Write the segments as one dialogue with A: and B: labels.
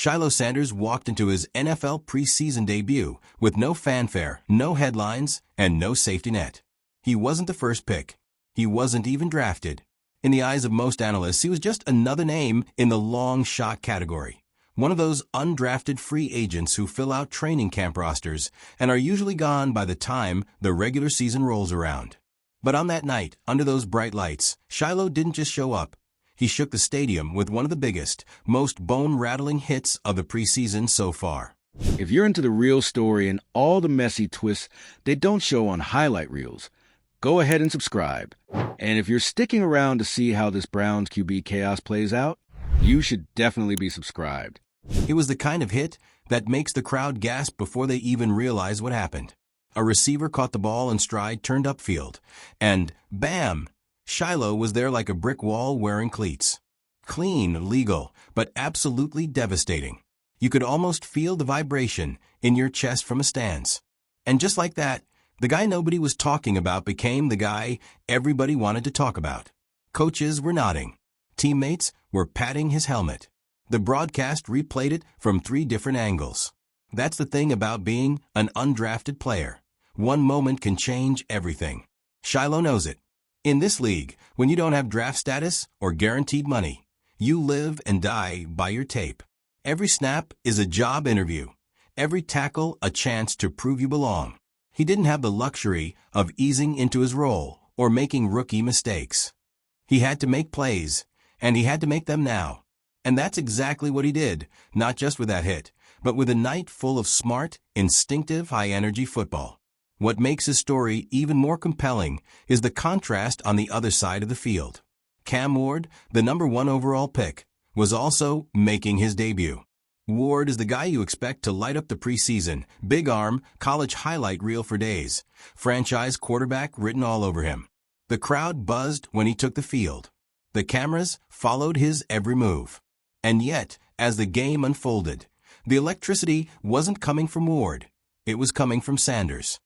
A: Shilo Sanders walked into his NFL preseason debut with no fanfare, no headlines, and no safety net. He wasn't the first pick. He wasn't even drafted. In the eyes of most analysts, he was just another name in the long shot category. One of those undrafted free agents who fill out training camp rosters and are usually gone by the time the regular season rolls around. But on that night, under those bright lights, Shilo didn't just show up. He shook the stadium with one of the biggest, most bone-rattling hits of the preseason so far.
B: If you're into the real story and all the messy twists they don't show on highlight reels, go ahead and subscribe. And if you're sticking around to see how this Browns QB chaos plays out, you should definitely be subscribed.
A: It was the kind of hit that makes the crowd gasp before they even realize what happened. A receiver caught the ball in stride, turned upfield, and bam! Shilo was there like a brick wall wearing cleats. Clean, legal, but absolutely devastating. You could almost feel the vibration in your chest from a stance. And just like that, the guy nobody was talking about became the guy everybody wanted to talk about. Coaches were nodding. Teammates were patting his helmet. The broadcast replayed it from 3 different angles. That's the thing about being an undrafted player. One moment can change everything. Shilo knows it. In this league, when you don't have draft status or guaranteed money, you live and die by your tape. Every snap is a job interview. Every tackle a chance to prove you belong. He didn't have the luxury of easing into his role or making rookie mistakes. He had to make plays, and he had to make them now. And that's exactly what he did, not just with that hit, but with a night full of smart, instinctive, high-energy football. What makes his story even more compelling is the contrast on the other side of the field. Cam Ward, the number 1 overall pick, was also making his debut. Ward is the guy you expect to light up the preseason, big arm, college highlight reel for days, franchise quarterback written all over him. The crowd buzzed when he took the field. The cameras followed his every move. And yet, as the game unfolded, the electricity wasn't coming from Ward. It was coming from Sanders.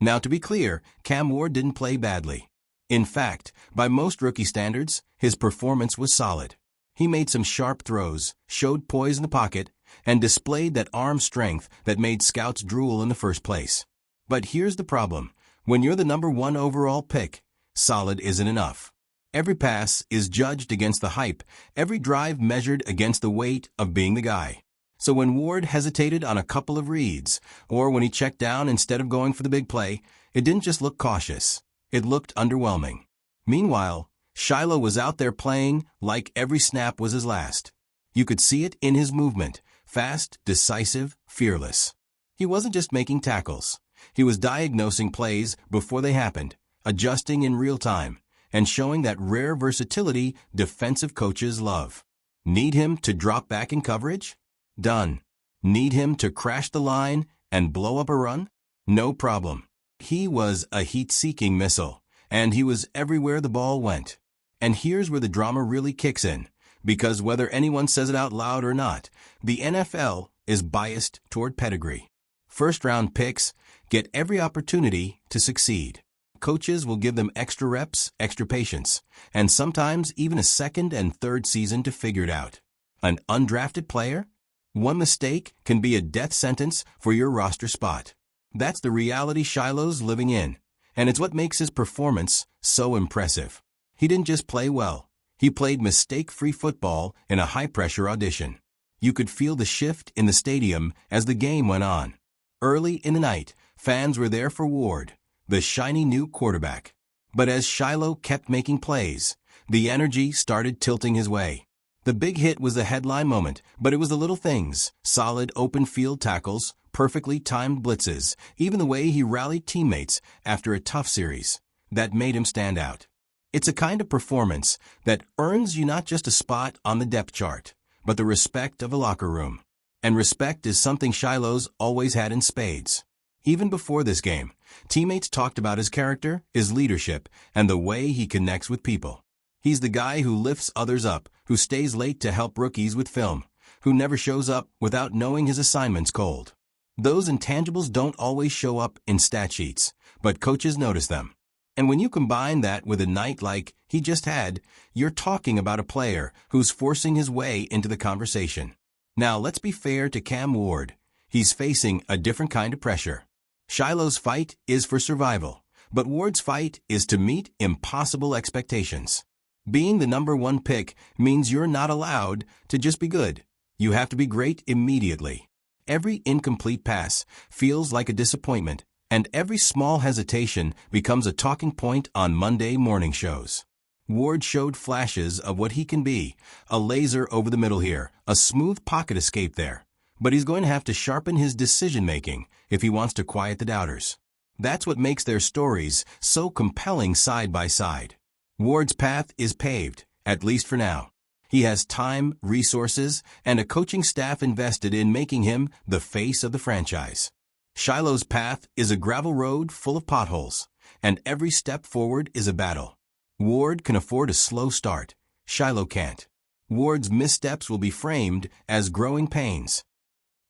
A: Now, to be clear, Cam Ward didn't play badly. In fact, by most rookie standards, his performance was solid. He made some sharp throws, showed poise in the pocket, and displayed that arm strength that made scouts drool in the first place. But here's the problem. When you're the number 1 overall pick, solid isn't enough. Every pass is judged against the hype, every drive measured against the weight of being the guy. So when Ward hesitated on a couple of reads, or when he checked down instead of going for the big play, it didn't just look cautious. It looked underwhelming. Meanwhile, Shilo was out there playing like every snap was his last. You could see it in his movement, fast, decisive, fearless. He wasn't just making tackles. He was diagnosing plays before they happened, adjusting in real time, and showing that rare versatility defensive coaches love. Need him to drop back in coverage? Done. Need him to crash the line and blow up a run? No problem. He was a heat-seeking missile, and he was everywhere the ball went. And here's where the drama really kicks in, because whether anyone says it out loud or not, the NFL is biased toward pedigree. First-round picks get every opportunity to succeed. Coaches will give them extra reps, extra patience, and sometimes even a second and third season to figure it out. An undrafted player? One mistake can be a death sentence for your roster spot. That's the reality Shilo's living in, and it's what makes his performance so impressive. He didn't just play well. He played mistake-free football in a high-pressure audition. You could feel the shift in the stadium as the game went on. Early in the night, fans were there for Ward, the shiny new quarterback. But as Shilo kept making plays, the energy started tilting his way. The big hit was the headline moment, but it was the little things, solid open field tackles, perfectly timed blitzes, even the way he rallied teammates after a tough series, that made him stand out. It's a kind of performance that earns you not just a spot on the depth chart, but the respect of a locker room. And respect is something Shilo's always had in spades. Even before this game, teammates talked about his character, his leadership, and the way he connects with people. He's the guy who lifts others up, who stays late to help rookies with film, who never shows up without knowing his assignment's cold. Those intangibles don't always show up in stat sheets, but coaches notice them. And when you combine that with a night like he just had, you're talking about a player who's forcing his way into the conversation. Now let's be fair to Cam Ward. He's facing a different kind of pressure. Shilo's fight is for survival, but Ward's fight is to meet impossible expectations. Being the #1 pick means you're not allowed to just be good. You have to be great immediately. Every incomplete pass feels like a disappointment, and every small hesitation becomes a talking point on Monday morning shows. Ward showed flashes of what he can be, a laser over the middle here, a smooth pocket escape there. But he's going to have to sharpen his decision-making if he wants to quiet the doubters. That's what makes their stories so compelling side by side. Ward's path is paved, at least for now. He has time, resources, and a coaching staff invested in making him the face of the franchise. Shilo's path is a gravel road full of potholes, and every step forward is a battle. Ward can afford a slow start. Shilo can't. Ward's missteps will be framed as growing pains.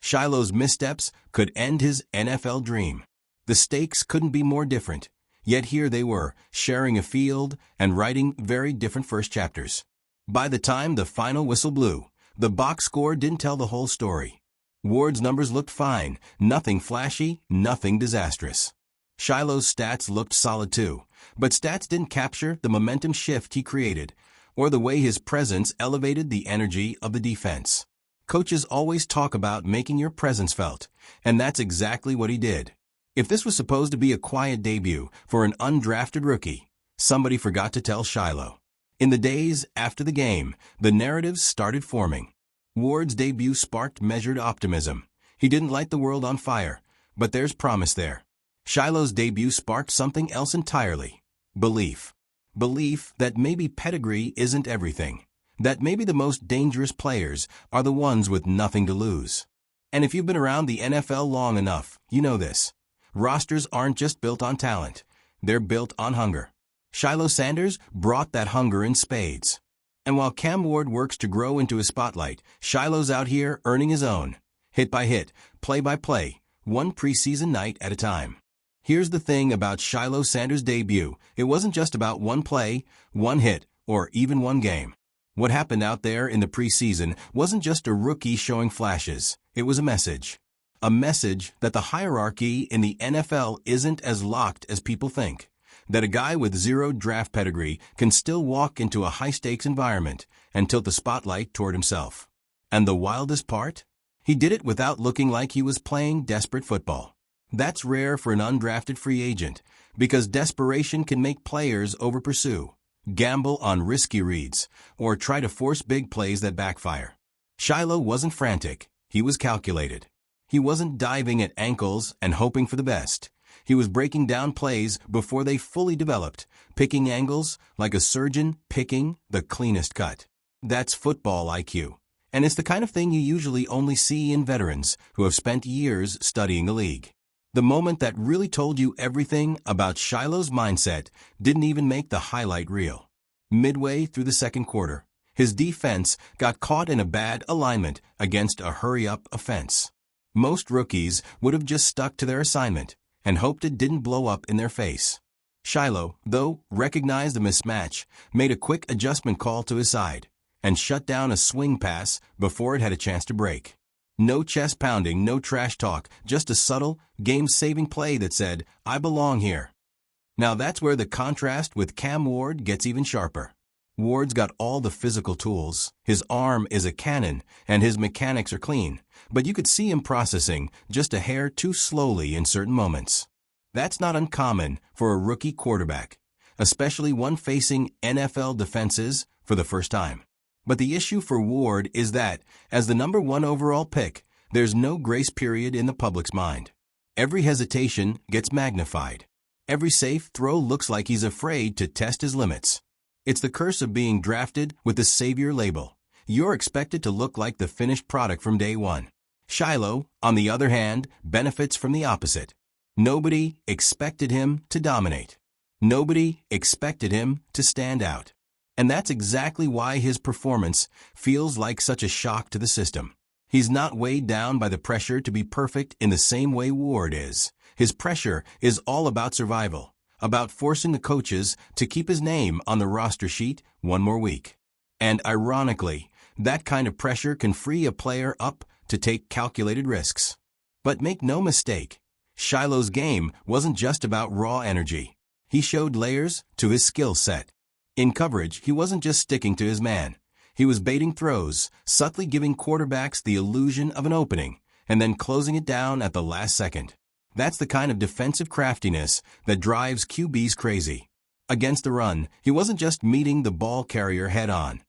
A: Shilo's missteps could end his NFL dream. The stakes couldn't be more different, yet here they were, sharing a field and writing very different first chapters. By the time the final whistle blew, the box score didn't tell the whole story. Ward's numbers looked fine, nothing flashy, nothing disastrous. Shilo's stats looked solid too, but stats didn't capture the momentum shift he created, or the way his presence elevated the energy of the defense. Coaches always talk about making your presence felt, and that's exactly what he did. If this was supposed to be a quiet debut for an undrafted rookie, somebody forgot to tell Shilo. In the days after the game, the narratives started forming. Ward's debut sparked measured optimism. He didn't light the world on fire, but there's promise there. Shilo's debut sparked something else entirely. Belief. Belief that maybe pedigree isn't everything. That maybe the most dangerous players are the ones with nothing to lose. And if you've been around the NFL long enough, you know this. Rosters aren't just built on talent. They're built on hunger. Shilo Sanders brought that hunger in spades. And while Cam Ward works to grow into his spotlight, Shilo's out here earning his own. Hit by hit, play by play, one preseason night at a time. Here's the thing about Shilo Sanders' debut. It wasn't just about one play, one hit, or even one game. What happened out there in the preseason wasn't just a rookie showing flashes. It was a message. A message that the hierarchy in the NFL isn't as locked as people think. That a guy with zero draft pedigree can still walk into a high-stakes environment and tilt the spotlight toward himself. And the wildest part? He did it without looking like he was playing desperate football. That's rare for an undrafted free agent, because desperation can make players overpursue, gamble on risky reads, or try to force big plays that backfire. Shilo wasn't frantic. He was calculated. He wasn't diving at ankles and hoping for the best. He was breaking down plays before they fully developed, picking angles like a surgeon picking the cleanest cut. That's football IQ. And it's the kind of thing you usually only see in veterans who have spent years studying the league. The moment that really told you everything about Shilo's mindset didn't even make the highlight reel. Midway through the second quarter, his defense got caught in a bad alignment against a hurry-up offense. Most rookies would have just stuck to their assignment and hoped it didn't blow up in their face. Shilo, though, recognized the mismatch, made a quick adjustment call to his side, and shut down a swing pass before it had a chance to break. No chest pounding, no trash talk, just a subtle, game-saving play that said, "I belong here." Now that's where the contrast with Cam Ward gets even sharper. Ward's got all the physical tools, his arm is a cannon, and his mechanics are clean, but you could see him processing just a hair too slowly in certain moments. That's not uncommon for a rookie quarterback, especially one facing NFL defenses for the first time. But the issue for Ward is that, as the #1 overall pick, there's no grace period in the public's mind. Every hesitation gets magnified. Every safe throw looks like he's afraid to test his limits. It's the curse of being drafted with the savior label. You're expected to look like the finished product from day one. Shilo, on the other hand, benefits from the opposite. Nobody expected him to dominate. Nobody expected him to stand out. And that's exactly why his performance feels like such a shock to the system. He's not weighed down by the pressure to be perfect in the same way Ward is. His pressure is all about survival, about forcing the coaches to keep his name on the roster sheet one more week. And ironically, That kind of pressure can free a player up to take calculated risks. But make no mistake, Shilo's game wasn't just about raw energy. He showed layers to his skill set. In coverage, he wasn't just sticking to his man. He was baiting throws, subtly giving quarterbacks the illusion of an opening, and then closing it down at the last second. That's the kind of defensive craftiness that drives QBs crazy. Against the run, he wasn't just meeting the ball carrier head-on.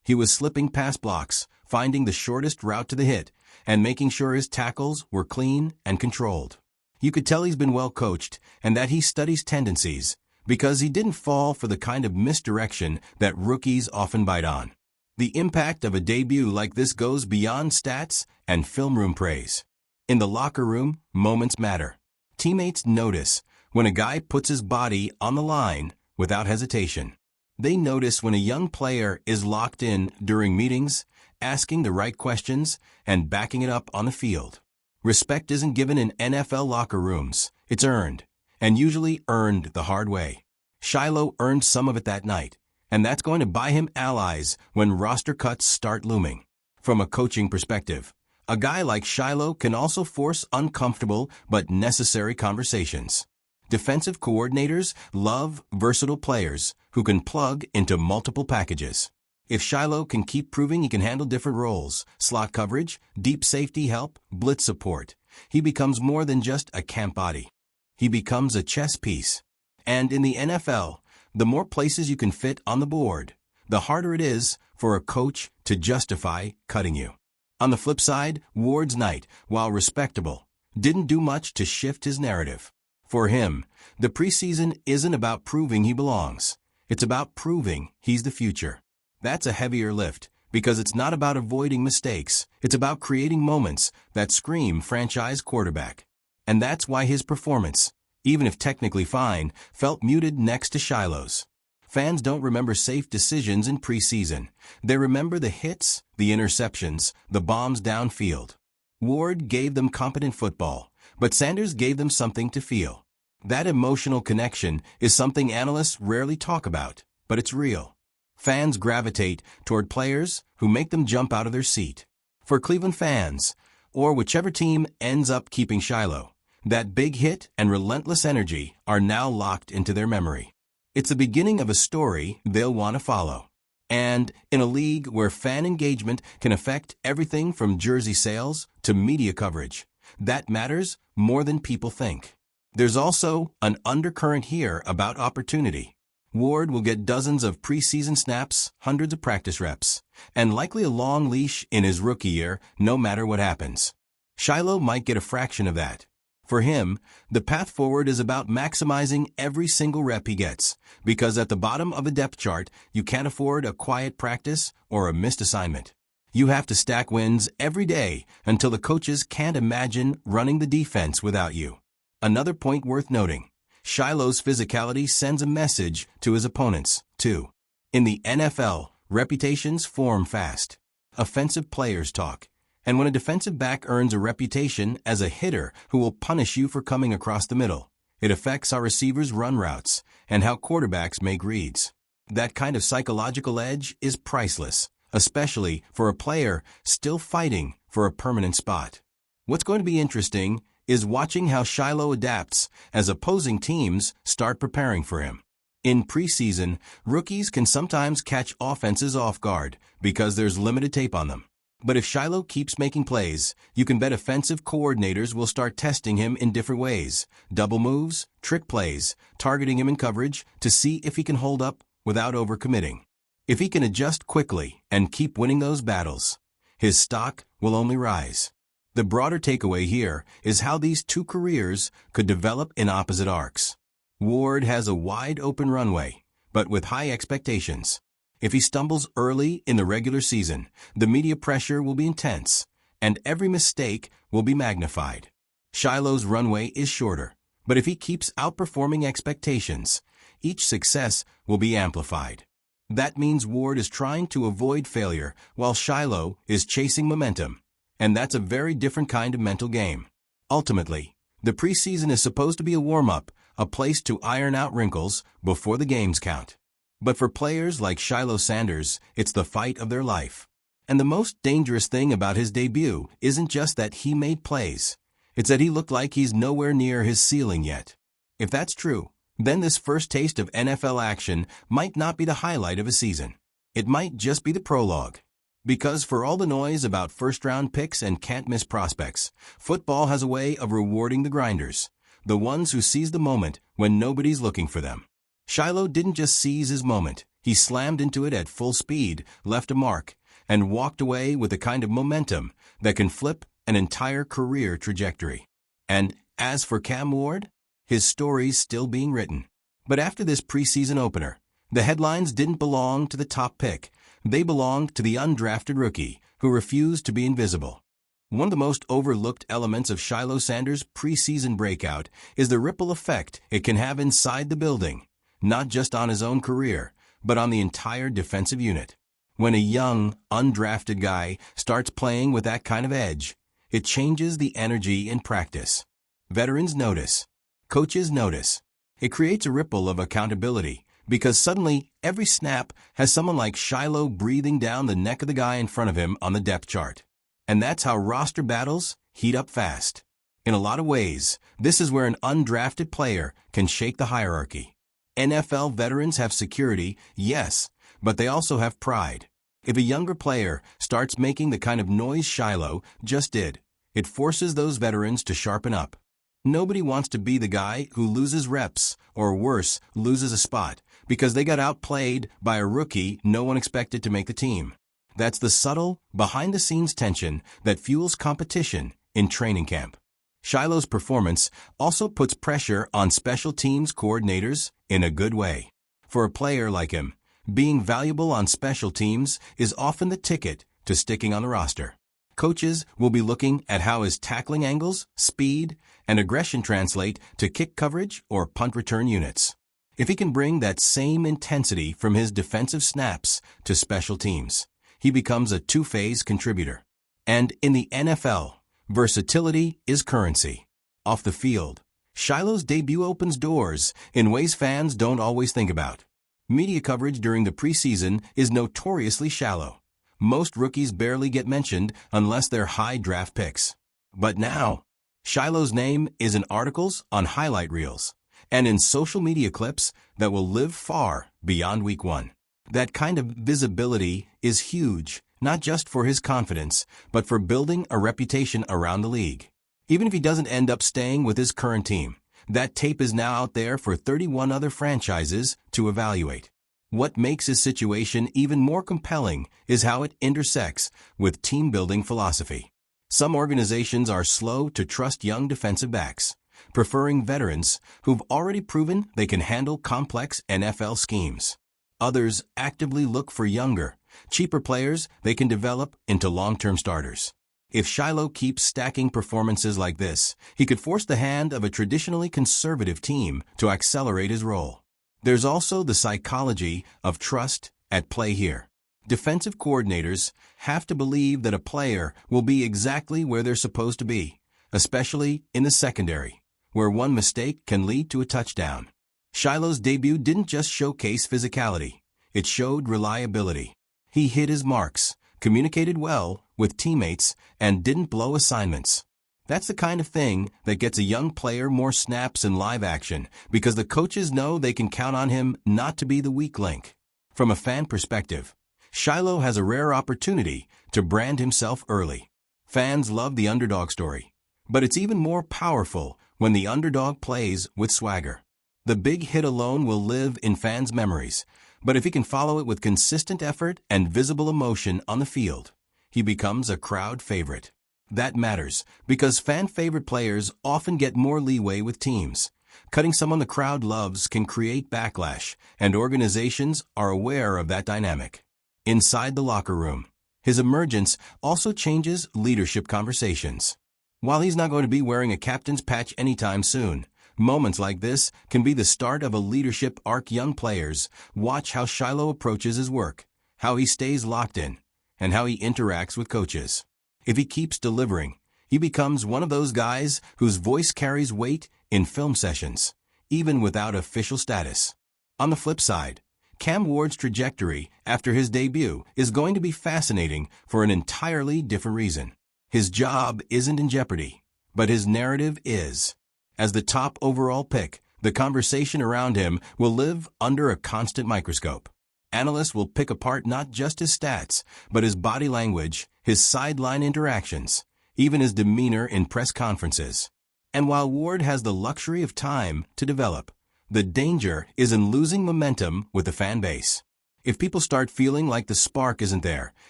A: He was slipping pass blocks, finding the shortest route to the hit, and making sure his tackles were clean and controlled. You could tell he's been well coached and that he studies tendencies, because he didn't fall for the kind of misdirection that rookies often bite on. The impact of a debut like this goes beyond stats and film room praise. In the locker room, moments matter. Teammates notice when a guy puts his body on the line without hesitation. They notice when a young player is locked in during meetings, asking the right questions, and backing it up on the field. Respect isn't given in NFL locker rooms. It's earned, and usually earned the hard way. Shilo earned some of it that night, and that's going to buy him allies when roster cuts start looming. From a coaching perspective, a guy like Shilo can also force uncomfortable but necessary conversations. Defensive coordinators love versatile players who can plug into multiple packages. If Shilo can keep proving he can handle different roles, slot coverage, deep safety help, blitz support, he becomes more than just a camp body. He becomes a chess piece. And in the NFL, the more places you can fit on the board, the harder it is for a coach to justify cutting you. On the flip side, Ward's night, while respectable, didn't do much to shift his narrative. For him, the preseason isn't about proving he belongs. It's about proving he's the future. That's a heavier lift, because it's not about avoiding mistakes. It's about creating moments that scream franchise quarterback. And that's why his performance, even if technically fine, felt muted next to Shilo's. Fans don't remember safe decisions in preseason. They remember the hits, the interceptions, the bombs downfield. Ward gave them competent football, but Sanders gave them something to feel. That emotional connection is something analysts rarely talk about, but it's real. Fans gravitate toward players who make them jump out of their seat. For Cleveland fans, or whichever team ends up keeping Shilo, that big hit and relentless energy are now locked into their memory. It's the beginning of a story they'll want to follow. And in a league where fan engagement can affect everything from jersey sales to media coverage, that matters more than people think. There's also an undercurrent here about opportunity. Ward will get dozens of preseason snaps, hundreds of practice reps, and likely a long leash in his rookie year, no matter what happens. Shilo might get a fraction of that. For him, the path forward is about maximizing every single rep he gets, because at the bottom of a depth chart, you can't afford a quiet practice or a missed assignment. You have to stack wins every day until the coaches can't imagine running the defense without you. Another point worth noting. Shilo's physicality sends a message to his opponents, too. In the NFL, reputations form fast. Offensive players talk. And when a defensive back earns a reputation as a hitter who will punish you for coming across the middle, it affects how receivers run routes and how quarterbacks make reads. That kind of psychological edge is priceless, especially for a player still fighting for a permanent spot. What's going to be interesting is watching how Shilo adapts as opposing teams start preparing for him. In preseason, rookies can sometimes catch offenses off guard because there's limited tape on them. But if Shilo keeps making plays, you can bet offensive coordinators will start testing him in different ways, double moves, trick plays, targeting him in coverage to see if he can hold up without overcommitting. If he can adjust quickly and keep winning those battles, his stock will only rise. The broader takeaway here is how these two careers could develop in opposite arcs. Ward has a wide open runway, but with high expectations. If he stumbles early in the regular season, the media pressure will be intense, and every mistake will be magnified. Shilo's runway is shorter, but if he keeps outperforming expectations, each success will be amplified. That means Ward is trying to avoid failure while Shilo is chasing momentum. And that's a very different kind of mental game. Ultimately, the preseason is supposed to be a warm-up, a place to iron out wrinkles before the games count. But for players like Shilo Sanders, it's the fight of their life. And the most dangerous thing about his debut isn't just that he made plays. It's that he looked like he's nowhere near his ceiling yet. If that's true, then this first taste of NFL action might not be the highlight of a season. It might just be the prologue. Because for all the noise about first-round picks and can't-miss prospects, football has a way of rewarding the grinders, the ones who seize the moment when nobody's looking for them. Shilo didn't just seize his moment. He slammed into it at full speed, left a mark, and walked away with a kind of momentum that can flip an entire career trajectory. And as for Cam Ward, his story's still being written. But after this preseason opener, the headlines didn't belong to the top pick. They belonged to the undrafted rookie who refused to be invisible. One of the most overlooked elements of Shilo Sanders' preseason breakout is the ripple effect it can have inside the building, not just on his own career, but on the entire defensive unit. When a young, undrafted guy starts playing with that kind of edge, it changes the energy in practice. Veterans notice. Coaches notice. It creates a ripple of accountability because suddenly every snap has someone like Shilo breathing down the neck of the guy in front of him on the depth chart. And that's how roster battles heat up fast. In a lot of ways, this is where an undrafted player can shake the hierarchy. NFL veterans have security, yes, but they also have pride. If a younger player starts making the kind of noise Shilo just did, it forces those veterans to sharpen up. Nobody wants to be the guy who loses reps, or worse, loses a spot, because they got outplayed by a rookie no one expected to make the team. That's the subtle, behind-the-scenes tension that fuels competition in training camp. Shilo's performance also puts pressure on special teams coordinators in a good way. For a player like him, being valuable on special teams is often the ticket to sticking on the roster. Coaches will be looking at how his tackling angles, speed, and aggression translate to kick coverage or punt return units. If he can bring that same intensity from his defensive snaps to special teams, he becomes a two-phase contributor. And in the NFL, versatility is currency. Off the field, Shilo's debut opens doors in ways fans don't always think about. Media coverage during the preseason is notoriously shallow. Most rookies barely get mentioned unless they're high draft picks. But now, Shilo's name is in articles on highlight reels and in social media clips that will live far beyond week one. That kind of visibility is huge, not just for his confidence, but for building a reputation around the league. Even if he doesn't end up staying with his current team, that tape is now out there for 31 other franchises to evaluate. What makes his situation even more compelling is how it intersects with team-building philosophy. Some organizations are slow to trust young defensive backs, preferring veterans who've already proven they can handle complex NFL schemes. Others actively look for younger, cheaper players they can develop into long-term starters. If Shilo keeps stacking performances like this, he could force the hand of a traditionally conservative team to accelerate his role. There's also the psychology of trust at play here. Defensive coordinators have to believe that a player will be exactly where they're supposed to be, especially in the secondary, where one mistake can lead to a touchdown. Shilo's debut didn't just showcase physicality, it showed reliability. He hit his marks, communicated well with teammates, and didn't blow assignments. That's the kind of thing that gets a young player more snaps in live action because the coaches know they can count on him not to be the weak link. From a fan perspective, Shilo has a rare opportunity to brand himself early. Fans love the underdog story, but it's even more powerful when the underdog plays with swagger. The big hit alone will live in fans' memories, but if he can follow it with consistent effort and visible emotion on the field, he becomes a crowd favorite. That matters because fan-favorite players often get more leeway with teams. Cutting someone the crowd loves can create backlash, and organizations are aware of that dynamic. Inside the locker room, his emergence also changes leadership conversations. While he's not going to be wearing a captain's patch anytime soon, moments like this can be the start of a leadership arc. Young players watch how Shilo approaches his work, how he stays locked in, and how he interacts with coaches. If he keeps delivering, he becomes one of those guys whose voice carries weight in film sessions, even without official status. On the flip side, Cam Ward's trajectory after his debut is going to be fascinating for an entirely different reason. His job isn't in jeopardy, but his narrative is. As the top overall pick, the conversation around him will live under a constant microscope. Analysts will pick apart not just his stats, but his body language, his sideline interactions, even his demeanor in press conferences. And while Ward has the luxury of time to develop, the danger is in losing momentum with the fan base. If people start feeling like the spark isn't there,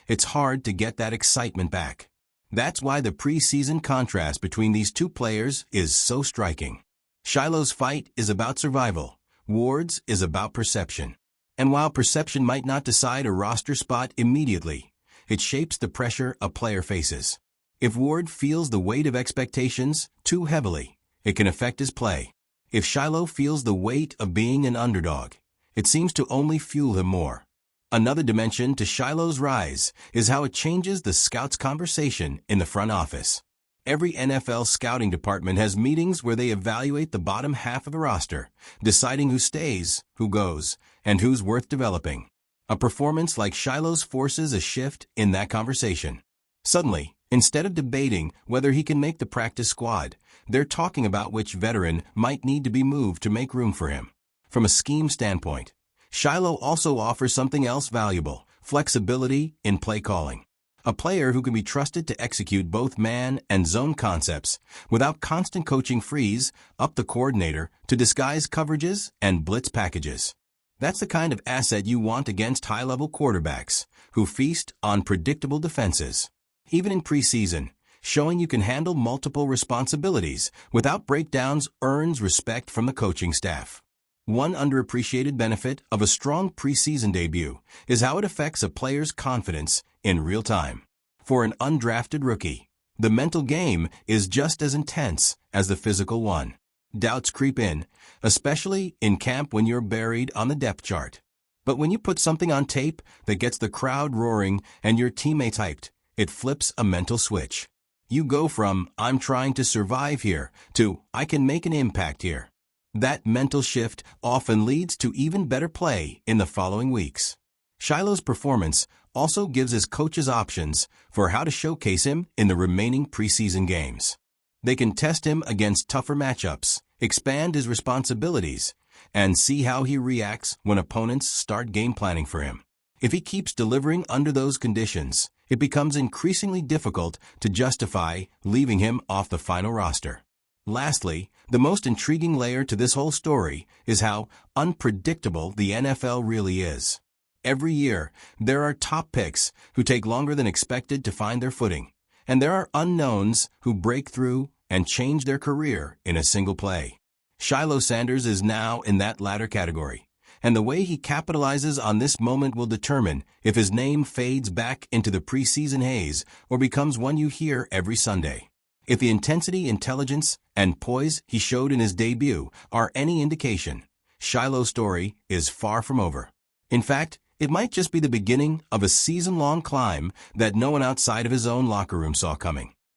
A: it's hard to get that excitement back. That's why the preseason contrast between these two players is so striking. Shilo's fight is about survival. Ward's is about perception. And while perception might not decide a roster spot immediately, it shapes the pressure a player faces. If Ward feels the weight of expectations too heavily, it can affect his play. If Shilo feels the weight of being an underdog, it seems to only fuel him more. Another dimension to Shilo's rise is how it changes the scouts' conversation in the front office. Every NFL scouting department has meetings where they evaluate the bottom half of the roster, deciding who stays, who goes, and who's worth developing. A performance like Shilo's forces a shift in that conversation. Suddenly, instead of debating whether he can make the practice squad, they're talking about which veteran might need to be moved to make room for him. From a scheme standpoint, Shilo also offers something else valuable: flexibility in play calling. A player who can be trusted to execute both man and zone concepts without constant coaching frees up the coordinator to disguise coverages and blitz packages. That's the kind of asset you want against high-level quarterbacks who feast on predictable defenses. Even in preseason, showing you can handle multiple responsibilities without breakdowns earns respect from the coaching staff. One underappreciated benefit of a strong preseason debut is how it affects a player's confidence in real time. For an undrafted rookie, the mental game is just as intense as the physical one. Doubts creep in, especially in camp when you're buried on the depth chart. But when you put something on tape that gets the crowd roaring and your teammates hyped, it flips a mental switch. You go from "I'm trying to survive here" to "I can make an impact here." That mental shift often leads to even better play in the following weeks. Shilo's performance also gives his coaches options for how to showcase him in the remaining preseason games. They can test him against tougher matchups, expand his responsibilities, and see how he reacts when opponents start game planning for him. If he keeps delivering under those conditions, it becomes increasingly difficult to justify leaving him off the final roster. Lastly, the most intriguing layer to this whole story is how unpredictable the NFL really is. Every year, there are top picks who take longer than expected to find their footing, and there are unknowns who break through and change their career in a single play. Shilo Sanders is now in that latter category, and the way he capitalizes on this moment will determine if his name fades back into the preseason haze or becomes one you hear every Sunday. If the intensity, intelligence, and poise he showed in his debut are any indication, Shilo's story is far from over. In fact, it might just be the beginning of a season-long climb that no one outside of his own locker room saw coming.